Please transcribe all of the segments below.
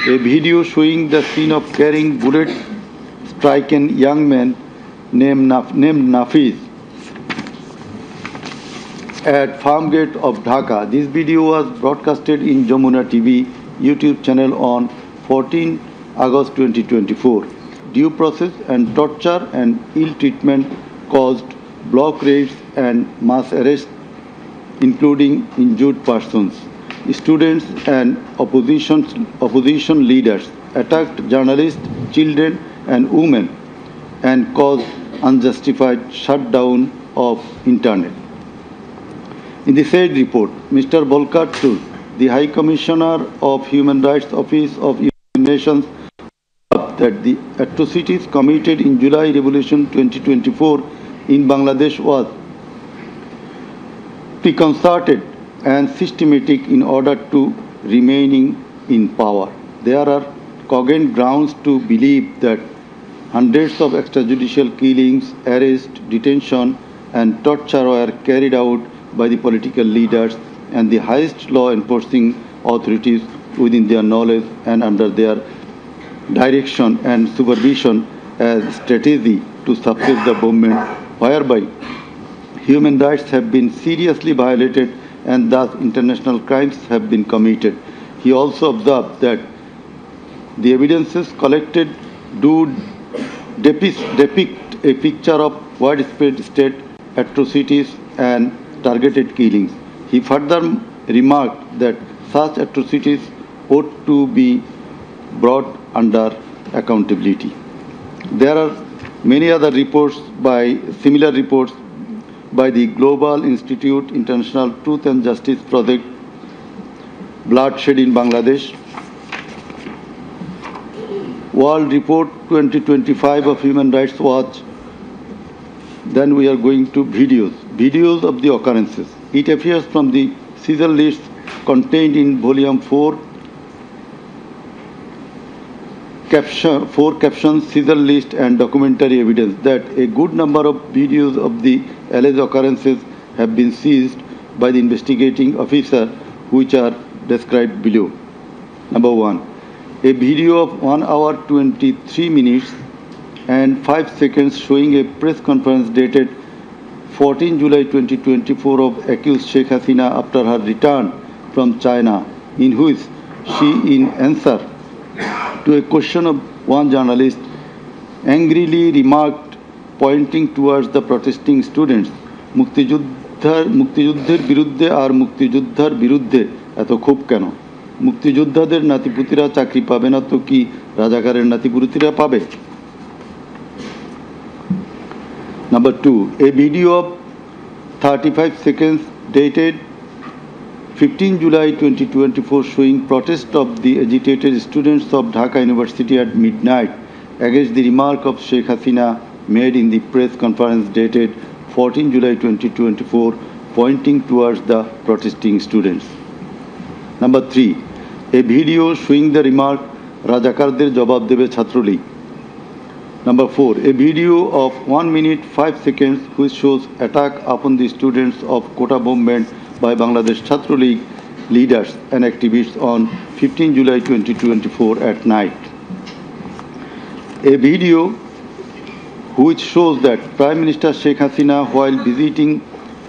A video showing the scene of carrying bullet stricken young man named Nafiz at Farmgate of Dhaka. This video was broadcasted in Jamuna TV YouTube channel on 14 August 2024. Due process and torture and ill treatment caused block raids and mass arrests, including injured persons. Students and opposition leaders attacked journalists, children and women and caused unjustified shutdown of internet. In the said report, Mr. Volker Turk, the High Commissioner of Human Rights Office of United Nations, that the atrocities committed in July Revolution 2024 in Bangladesh was preconcerted and systematic in order to remaining in power. There are cogent grounds to believe that hundreds of extrajudicial killings, arrests, detention and torture were carried out by the political leaders and the highest law enforcing authorities within their knowledge and under their direction and supervision as strategy to suppress the movement, whereby human rights have been seriously violated and thus international crimes have been committed. He also observed that the evidences collected do depict a picture of widespread state atrocities and targeted killings. He further remarked that such atrocities ought to be brought under accountability. There are many other similar reports by the Global Institute International Truth and Justice Project, Bloodshed in Bangladesh, World Report 2025 of Human Rights Watch. Then we are going to videos of the occurrences. It appears from the seizure list contained in Volume 4, captions, seizure list and documentary evidence that a good number of videos of the alleged occurrences have been seized by the investigating officer, which are described below. Number 1. A video of 1 hour 23 minutes and 5 seconds showing a press conference dated 14 July 2024 of accused Sheikh Hasina after her return from China, in which she, in answer to a question of one journalist, angrily remarked, pointing towards the protesting students, মুক্তিযুদ্ধের বিরুদ্ধে আর মুক্তিযোদ্ধার বিরুদ্ধে এত ক্ষোভ কেন? মুক্তিযোদ্ধাদের নাতিপুতিরা চাকরি পাবে না তো কি রাজাকারের নাতিপুতিরা পাবে? Number 2, a video of 35 seconds dated 15 July 2024 showing protest of the agitated students of Dhaka University at midnight against the remark of Sheikh Hasina made in the press conference dated 14 July 2024 pointing towards the protesting students. Number 3, a video showing the remark Rajakarder jawab debe Chhatrolig. Number 4, a video of 1 minute 5 seconds which shows attack upon the students of Kota movement by Bangladesh Chhatrolig leaders and activists on 15 July 2024 at night. A video which shows that Prime Minister Sheikh Hasina, while visiting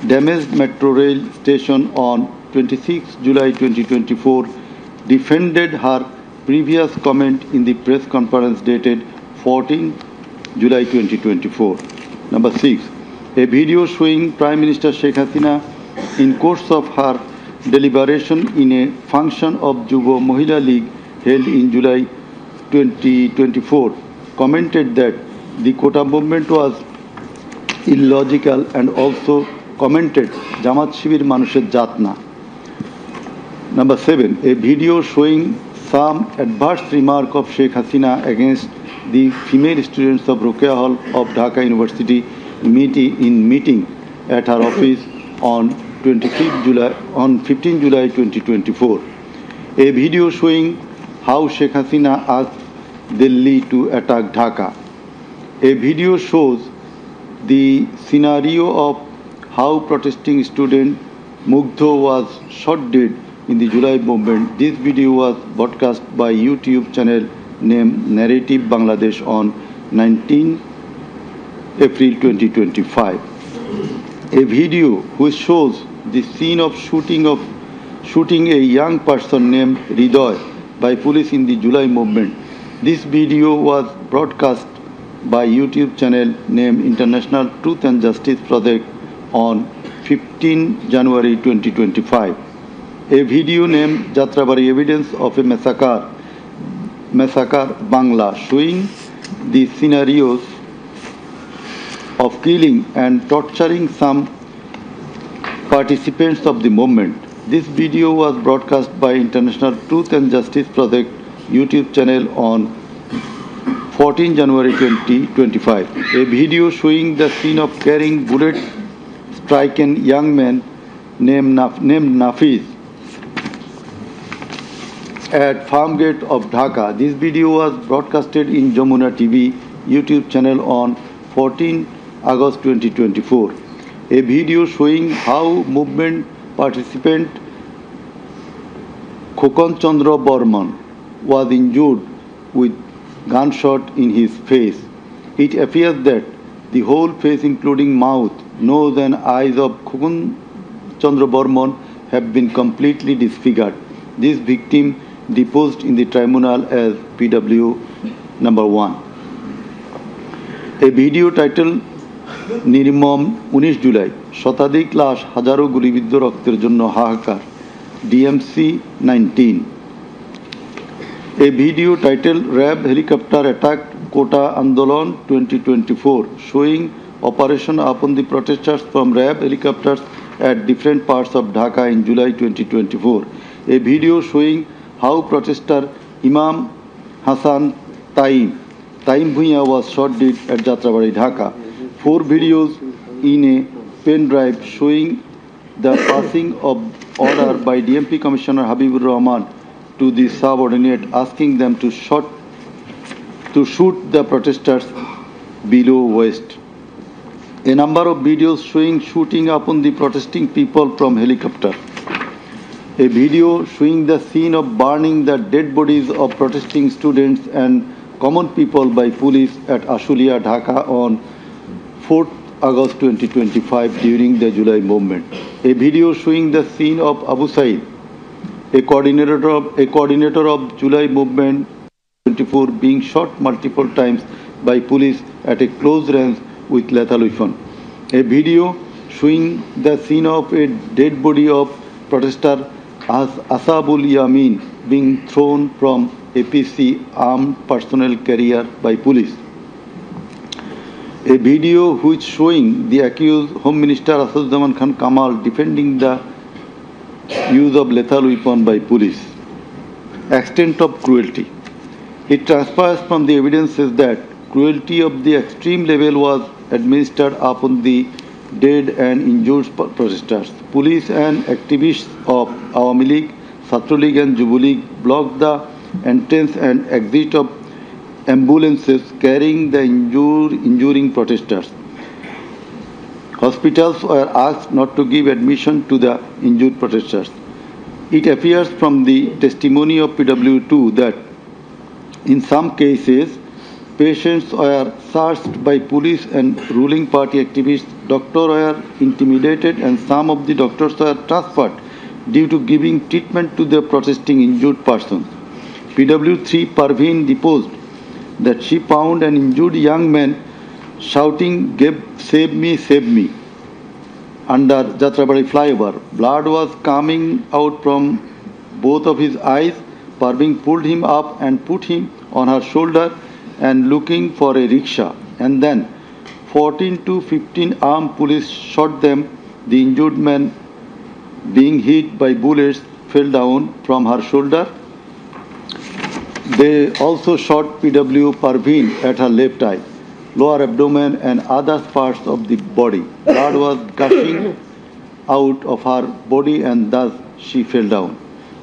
damaged metro rail station on 26 July 2024, defended her previous comment in the press conference dated 14 July 2024. Number 6, a video showing Prime Minister Sheikh Hasina in course of her deliberation in a function of Jubo Mohila League held in July 2024 commented that the Kota movement was illogical and also commented Jamaat Shibir Manusher Jatna. Number 7, a video showing some adverse remark of Sheikh Hasina against the female students of Ruqya Hall of Dhaka University meeting at her office on 15 July 2024. A video showing how Sheikh Hasina asked Delhi to attack Dhaka. A video shows the scenario of how protesting student Mugdho was shot dead in the July movement. This video was broadcast by YouTube channel named Narrative Bangladesh on 19 April 2025. A video which shows the scene of shooting a young person named Ridoy by police in the July movement. This video was broadcast by YouTube channel named International Truth and Justice Project on 15 January 2025. A video named Jatrabari Evidence of a Massacre Bangla, showing the scenarios of killing and torturing some participants of the movement. This video was broadcast by International Truth and Justice Project YouTube channel on 14 January 2025. A video showing the scene of carrying bullet-stricken young man named Nafiz at farm gate of Dhaka. This video was broadcasted in Jamuna TV YouTube channel on 14 August 2024. A video showing how movement participant Khokon Chandra Burman was injured with gunshot in his face. It appears that the whole face, including mouth, nose and eyes of Khokon Chandra Burman have been completely disfigured. This victim deposed in the tribunal as PW number 1. A video titled নির্মম 19 জুলাই শতাধিক লাশ হাজারো গুলিবিদ্ধ রক্তের জন্য হাহাকার DMC 19. A video titled RAB helicopter attack Kota Andolon 2024, showing operation upon the protesters from RAB helicopters at different parts of Dhaka in July 2024. A video showing how protester Imam Hassan Taim Bhuiya was shot dead at Jatrabari, Dhaka. 4 videos in a pen drive showing the passing of order by DMP Commissioner Habibur Rahman to the subordinate, asking them to shoot the protesters below waist. A number of videos showing shooting upon the protesting people from helicopter. A video showing the scene of burning the dead bodies of protesting students and common people by police at Ashulia, Dhaka on 4th August 2025 during the July movement. A video showing the scene of Abu Said, a coordinator of July movement 24, being shot multiple times by police at a close range with lethal weapon. A video showing the scene of a dead body of protester Asabul Yamin being thrown from APC armed personnel carrier by police. A video which showing the accused Home Minister Asaduzzaman Khan Kamal defending the use of lethal weapon by police. Extent of cruelty. It transpires from the evidences that cruelty of the extreme level was administered upon the dead and injured protesters. Police and activists of Awami League, Chhatra League and Jubo League blocked the entrance and exit of ambulances carrying the injuring protesters. Hospitals were asked not to give admission to the injured protesters. It appears from the testimony of PW2 that in some cases patients were searched by police and ruling party activists. Doctors were intimidated and some of the doctors were transferred due to giving treatment to the protesting injured persons. PW3 Parveen deposed that she found an injured young man shouting, save me, under Jatrabari flyover. Blood was coming out from both of his eyes. Parveen pulled him up and put him on her shoulder and looking for a rickshaw. And then 14 to 15 armed police shot them. The injured man, being hit by bullets, fell down from her shoulder. They also shot PW Parveen at her left eye, lower abdomen and other parts of the body. Blood was gushing out of her body and thus she fell down.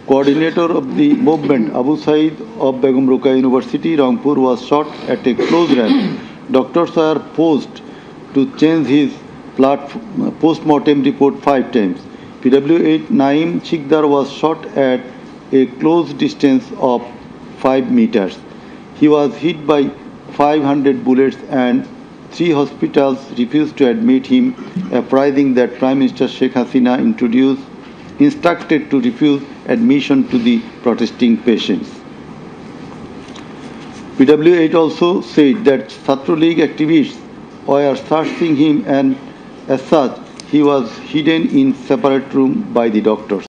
Coordinator of the movement, Abu Said of Begum Ruqayya University, Rangpur, was shot at a close range. Doctors were forced to change his post-mortem report 5 times. PW8 Naim Chikdar was shot at a close distance of 5 meters. He was hit by 500 bullets and 3 hospitals refused to admit him, apprising that Prime Minister Sheikh Hasina instructed to refuse admission to the protesting patients. PW8 also said that Chhatra League activists were searching him, and as such he was hidden in separate room by the doctors.